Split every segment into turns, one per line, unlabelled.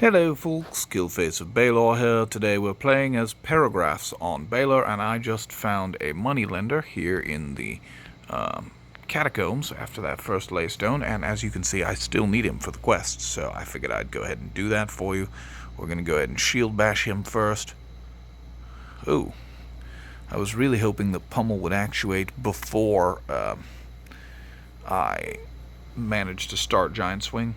Hello folks, Killface of Baylor here. Today we're playing as Paragraphs on Baylor, and I just found a moneylender here in the catacombs after that first laystone, and as you can see I still need him for the quest, so I figured I'd go ahead and do that for you. We're going to go ahead and shield bash him first. Ooh, I was really hoping the pummel would actuate before I managed to start Giant Swing.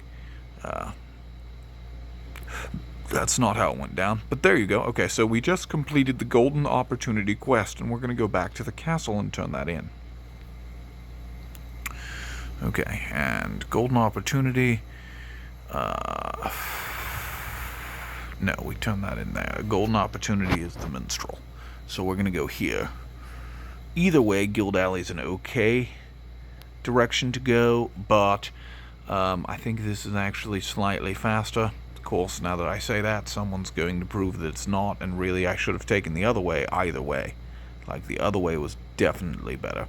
That's not how it went down, but there you go. Okay, so we just completed the Golden Opportunity quest, and we're going to go back to the castle and turn that in. Okay, and Golden Opportunity, no, we turn that in there. Golden Opportunity is the Minstrel, so we're going to go here. Either way, Guild Alley's an okay direction to go, but I think this is actually slightly faster. Of course, now that I say that, someone's going to prove that it's not, and really I should have taken the other way either way. Like, the other way was definitely better,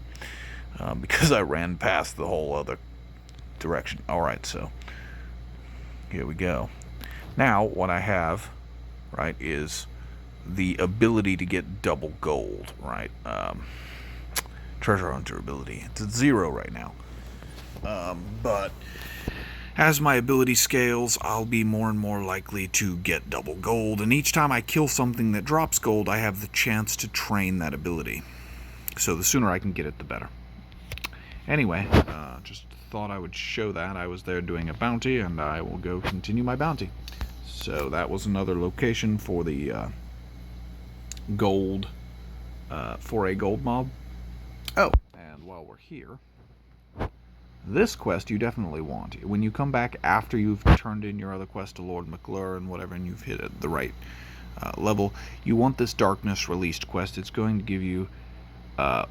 because I ran past the whole other direction. Alright, so here we go. Now, what I have, right, is the ability to get double gold, right? Treasure Hunter ability. It's at 0 right now. But as my ability scales, I'll be more and more likely to get double gold, and each time I kill something that drops gold, I have the chance to train that ability. So the sooner I can get it, the better. Anyway, just thought I would show that. I was there doing a bounty, and I will go continue my bounty. So that was another location for the gold, for a gold mob. Oh, and while we're here, this quest you definitely want. When you come back after you've turned in your other quest to Lord McClure and whatever, and you've hit it the right level, you want this Darkness Released quest. It's going to give you a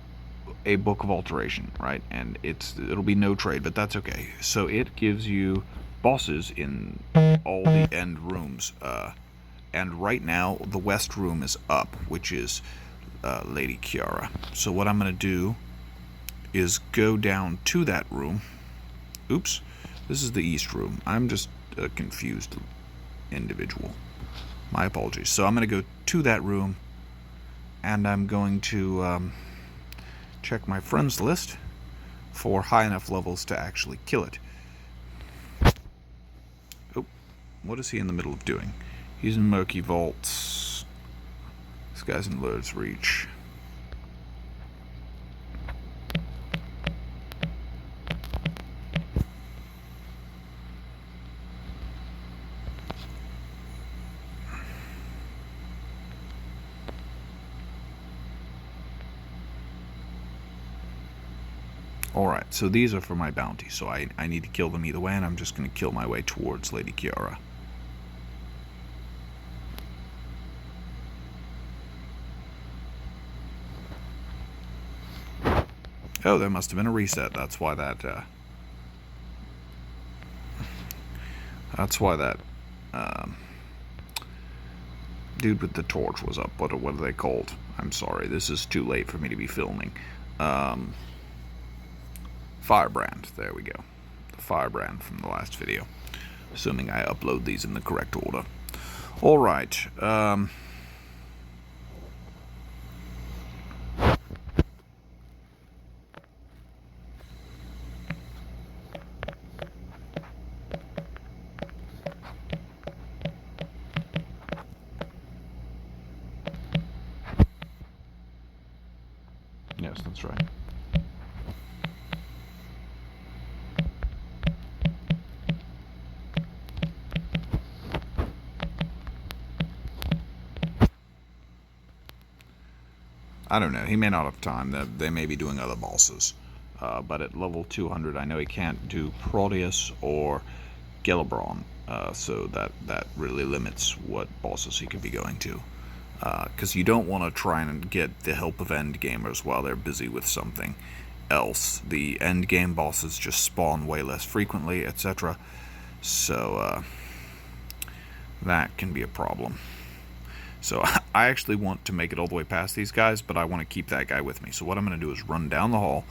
Book of Alteration, right? And it'll be no trade, but that's okay. So it gives you bosses in all the end rooms. And right now, the West room is up, which is Lady Kiara. So what I'm going to do is go down to that room. Oops, this is the East room. I'm just a confused individual. My apologies. So I'm going to go to that room, and I'm going to check my friends list for high enough levels to actually kill it. Oh, what is he in the middle of doing? He's in Murky Vaults. This guy's in Lord's Reach. Alright, so these are for my bounty, so I need to kill them either way, and I'm just going to kill my way towards Lady Kiara. Oh, there must have been a reset. That's why that dude with the torch was up. What are they called? I'm sorry, this is too late for me to be filming. Firebrand, there we go. The Firebrand from the last video. Assuming I upload these in the correct order. Alright, yes, that's right. I don't know, he may not have time. They may be doing other bosses. But at level 200, I know he can't do Proteus or Gelebron, so that really limits what bosses he could be going to. Because you don't want to try and get the help of endgamers while they're busy with something else. The endgame bosses just spawn way less frequently, etc. So that can be a problem. So I actually want to make it all the way past these guys, but I want to keep that guy with me. So what I'm going to do is run down the hall,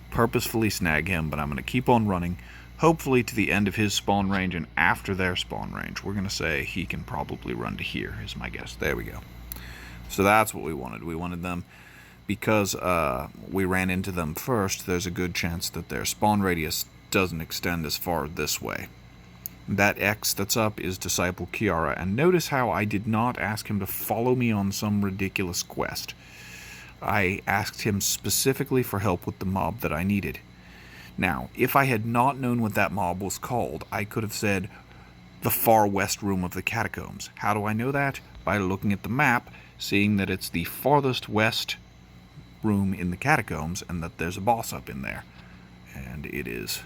purposefully snag him, but I'm going to keep on running hopefully to the end of his spawn range and after their spawn range. We're going to say he can probably run to here, is my guess. There we go. So that's what we wanted. We wanted them, because we ran into them first, there's a good chance that their spawn radius doesn't extend as far this way. That X that's up is Disciple Kiara, and notice how I did not ask him to follow me on some ridiculous quest. I asked him specifically for help with the mob that I needed. Now, if I had not known what that mob was called, I could have said the far west room of the catacombs. How do I know that? By looking at the map, seeing that it's the farthest west room in the catacombs, and that there's a boss up in there. And it is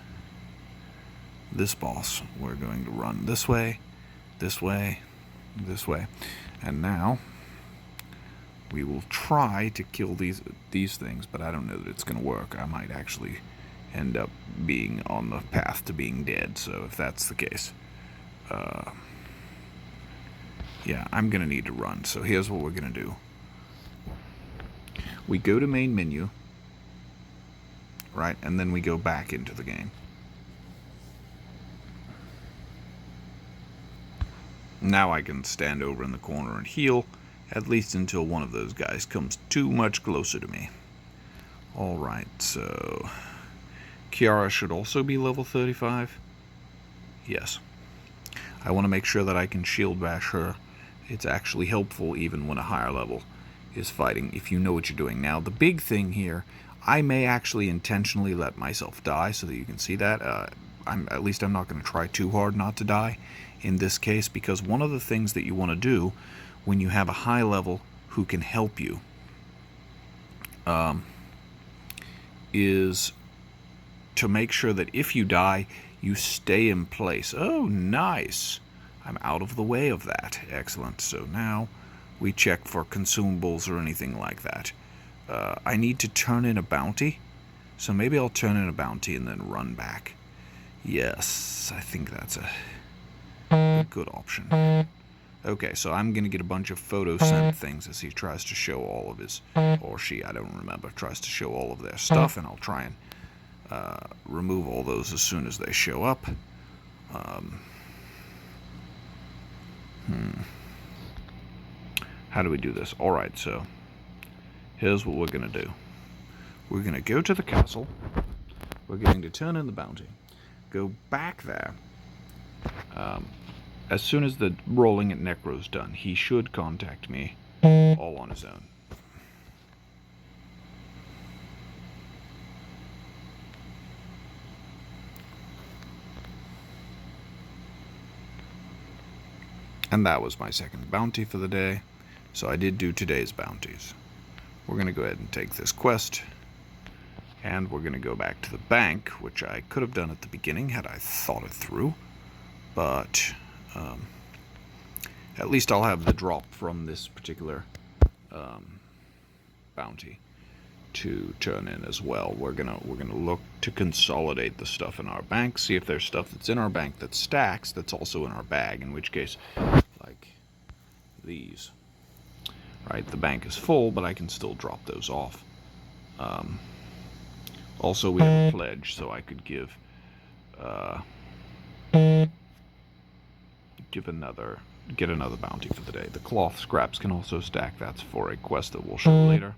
this boss. We're going to run this way, this way, this way. And now we will try to kill these things, but I don't know that it's going to work. I might actually end up being on the path to being dead, so if that's the case, yeah, I'm going to need to run. So here's what we're going to do. We go to main menu, right, and then we go back into the game. Now I can stand over in the corner and heal, at least until one of those guys comes too much closer to me. Alright, so Kiara should also be level 35. Yes. I want to make sure that I can shield bash her. It's actually helpful even when a higher level is fighting, if you know what you're doing. Now, the big thing here, I may actually intentionally let myself die so that you can see that. At least I'm not going to try too hard not to die in this case, because one of the things that you want to do when you have a high level who can help you is to make sure that if you die, you stay in place. Oh, nice. I'm out of the way of that. Excellent. So now we check for consumables or anything like that. I need to turn in a bounty, so maybe I'll turn in a bounty and then run back. Yes, I think that's a good option. Okay, so I'm going to get a bunch of photo sent things as he tries to show all of his, or she, I don't remember, tries to show all of their stuff, and I'll try and remove all those as soon as they show up. How do we do this? Alright, so here's what we're going to do. We're going to go to the castle. We're going to turn in the bounty. Go back there. As soon as the rolling at Necro's done, he should contact me all on his own. And that was my second bounty for the day. So I did do today's bounties. We're going to go ahead and take this quest. And we're going to go back to the bank, which I could have done at the beginning had I thought it through. But at least I'll have the drop from this particular bounty to turn in as well. We're gonna look to consolidate the stuff in our bank, see if there's stuff that's in our bank that stacks that's also in our bag, in which case, like these, right, the bank is full, but I can still drop those off. Also, we have a pledge, so I could get another bounty for the day. The cloth scraps can also stack. That's for a quest that we'll show later.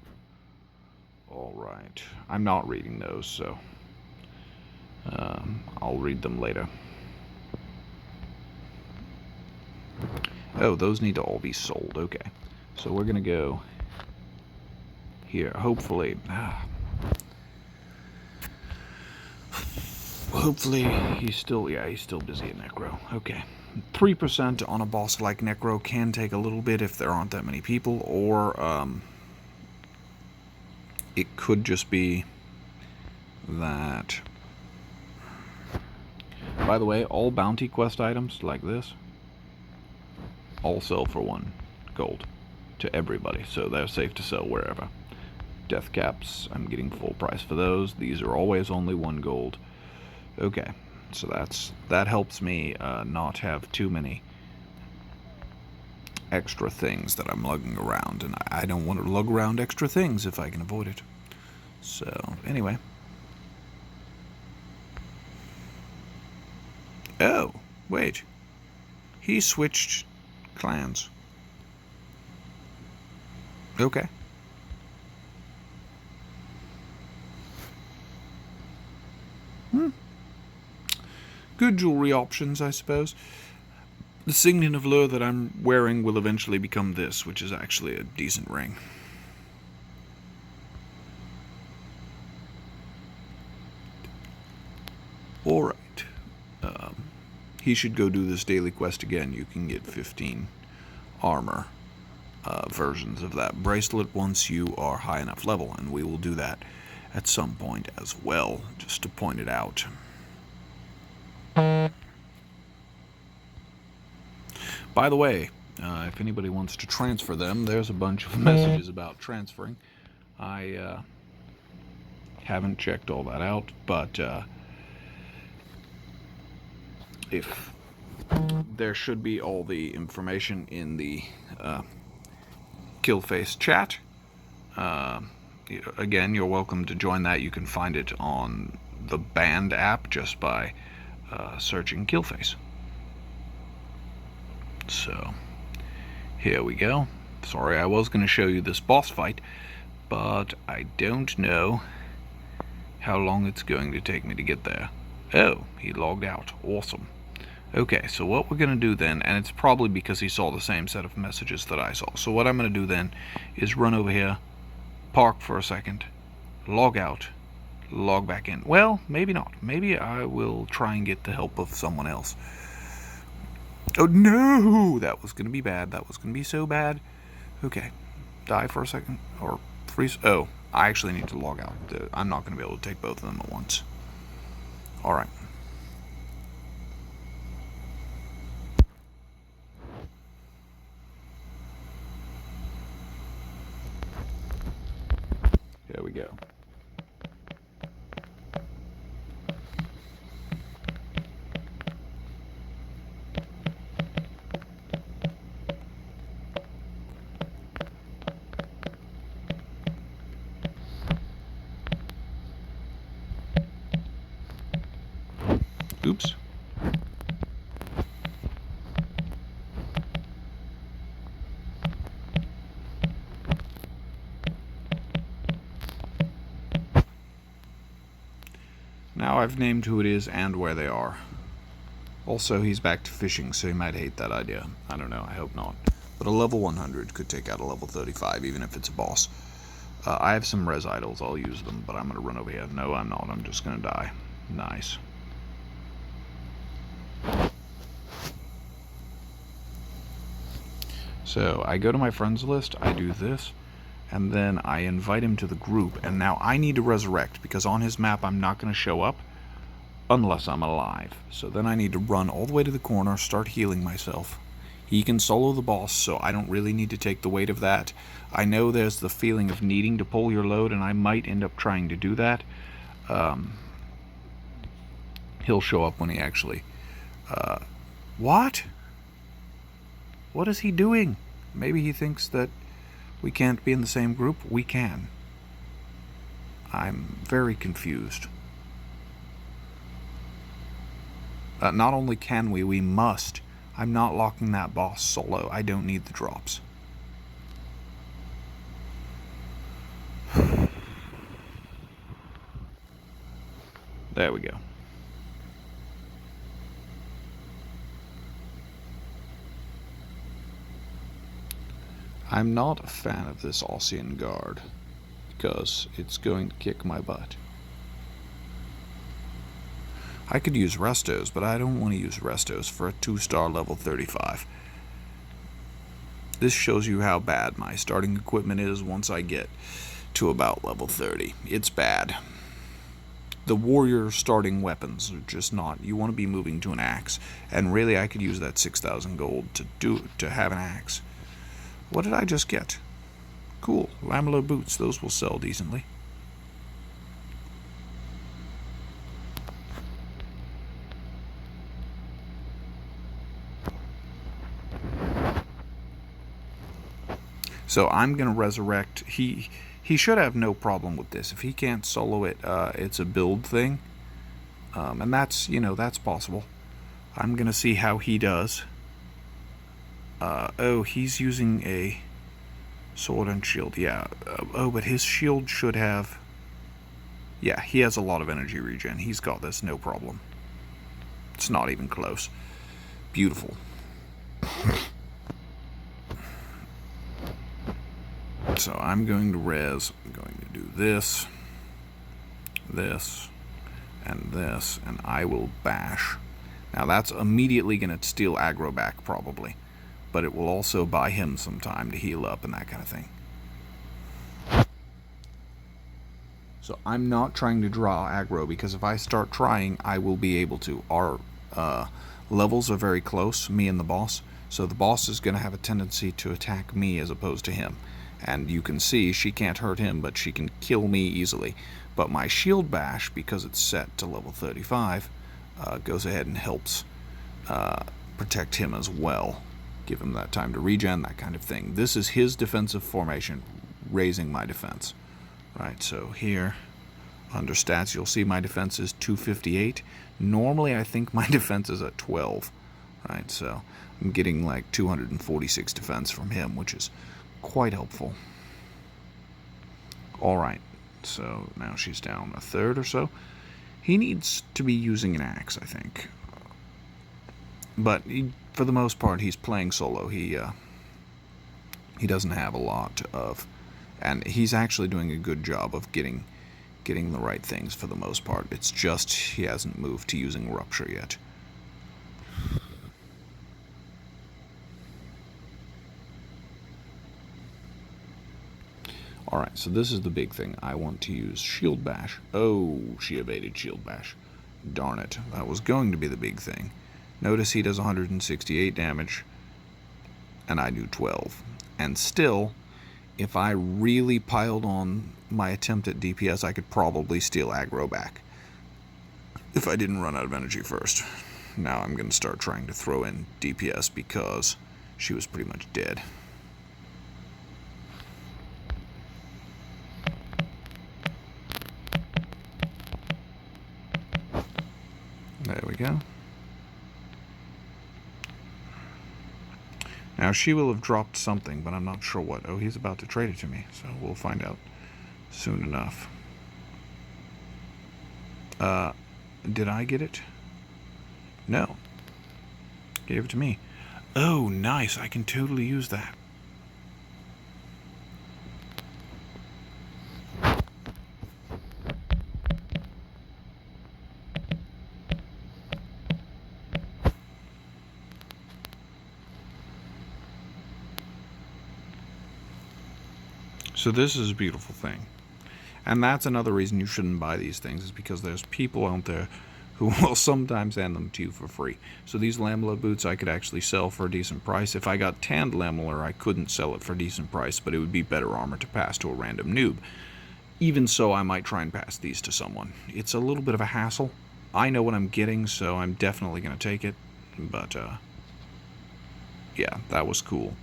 Alright. I'm not reading those, so I'll read them later. Oh, those need to all be sold. Okay. So we're going to go here. Hopefully he's still busy at Necro. Okay. 3% on a boss like Necro can take a little bit if there aren't that many people, or it could just be that. By the way, all bounty quest items like this all sell for 1 gold to everybody, so they're safe to sell wherever. Death caps, I'm getting full price for those. These are always only 1 gold. Okay, so that helps me not have too many extra things that I'm lugging around, and I don't want to lug around extra things if I can avoid it. So, anyway. wait. He switched clans. Okay. Good jewelry options, I suppose. The signet of lure that I'm wearing will eventually become this, which is actually a decent ring. Alright. He should go do this daily quest again. You can get 15 armor versions of that bracelet once you are high enough level, and we will do that at some point as well, just to point it out. By the way, if anybody wants to transfer them, there's a bunch of messages about transferring. I haven't checked all that out, but if there should be all the information in the Killface chat. Again, you're welcome to join that. You can find it on the Band app just by searching Killface. So, here we go. Sorry, I was going to show you this boss fight, but I don't know how long it's going to take me to get there. Oh, he logged out. Awesome. Okay, so what we're going to do then, and it's probably because he saw the same set of messages that I saw. So what I'm going to do then is run over here, park for a second, log out, log back in. Well, maybe not. Maybe I will try and get the help of someone else. Oh no! That was going to be bad. That was going to be so bad. Okay, die for a second, or freeze. Oh, I actually need to log out. I'm not going to be able to take both of them at once. Alright. There we go. Oops. Now I've named who it is and where they are. Also, he's back to fishing, so he might hate that idea. I don't know, I hope not. But a level 100 could take out a level 35, even if it's a boss. I have some res idols, I'll use them, but I'm going to run over here. No, I'm not, I'm just going to die. Nice. So, I go to my friends list, I do this, and then I invite him to the group, and now I need to resurrect, because on his map I'm not going to show up unless I'm alive. So then I need to run all the way to the corner, start healing myself. He can solo the boss, so I don't really need to take the weight of that. I know there's the feeling of needing to pull your load, and I might end up trying to do that. He'll show up when he actually... What? What is he doing? Maybe he thinks that we can't be in the same group. We can. I'm very confused. Not only can we must. I'm not locking that boss solo. I don't need the drops. There we go. I'm not a fan of this Ossian guard, because it's going to kick my butt. I could use Restos, but I don't want to use Restos for a 2-star level 35. This shows you how bad my starting equipment is once I get to about level 30. It's bad. The warrior starting weapons are just not. You want to be moving to an axe, and really I could use that 6,000 gold to have an axe. What did I just get? Cool, lamellar boots. Those will sell decently. So I'm going to resurrect. He should have no problem with this. If he can't solo it, it's a build thing. And that's, that's possible. I'm going to see how he does. Oh, he's using a sword and shield. Yeah. Oh, but his shield should have... Yeah, he has a lot of energy regen. He's got this, no problem. It's not even close. Beautiful. So I'm going to res. I'm going to do this, this, and this, and I will bash. Now that's immediately going to steal aggro back, probably. But it will also buy him some time to heal up and that kind of thing. So I'm not trying to draw aggro, because if I start trying, I will be able to. Our levels are very close, me and the boss. So the boss is going to have a tendency to attack me as opposed to him. And you can see she can't hurt him, but she can kill me easily. But my shield bash, because it's set to level 35, goes ahead and helps protect him as well. Give him that time to regen, that kind of thing. This is his defensive formation, raising my defense. Right, so here, under stats, you'll see my defense is 258. Normally, I think my defense is at 12. Right, so I'm getting like 246 defense from him, which is quite helpful. Alright, so now she's down a third or so. He needs to be using an axe, I think. But for the most part, he's playing solo. He doesn't have a lot of... And he's actually doing a good job of getting the right things for the most part. It's just he hasn't moved to using Rupture yet. Alright, so this is the big thing. I want to use Shield Bash. Oh, she evaded Shield Bash. Darn it. That was going to be the big thing. Notice he does 168 damage, and I do 12. And still, if I really piled on my attempt at DPS, I could probably steal aggro back. If I didn't run out of energy first. Now I'm going to start trying to throw in DPS because she was pretty much dead. There we go. Now she will have dropped something, but I'm not sure what. Oh, he's about to trade it to me, so we'll find out soon enough. Did I get it? No. Gave it to me. Oh, nice. I can totally use that. So this is a beautiful thing. And that's another reason you shouldn't buy these things, is because there's people out there who will sometimes hand them to you for free. So these Lamela boots I could actually sell for a decent price. If I got tanned Lamela, I couldn't sell it for a decent price, but it would be better armor to pass to a random noob. Even so, I might try and pass these to someone. It's a little bit of a hassle. I know what I'm getting, so I'm definitely going to take it. But, yeah, that was cool.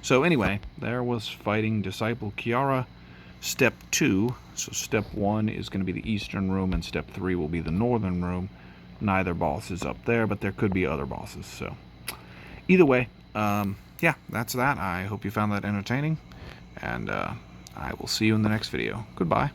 So anyway, there was fighting Disciple Kiara. Step 2, so step 1 is going to be the eastern room, and step 3 will be the northern room. Neither boss is up there, but there could be other bosses. So either way, yeah, that's that. I hope you found that entertaining, and I will see you in the next video. Goodbye.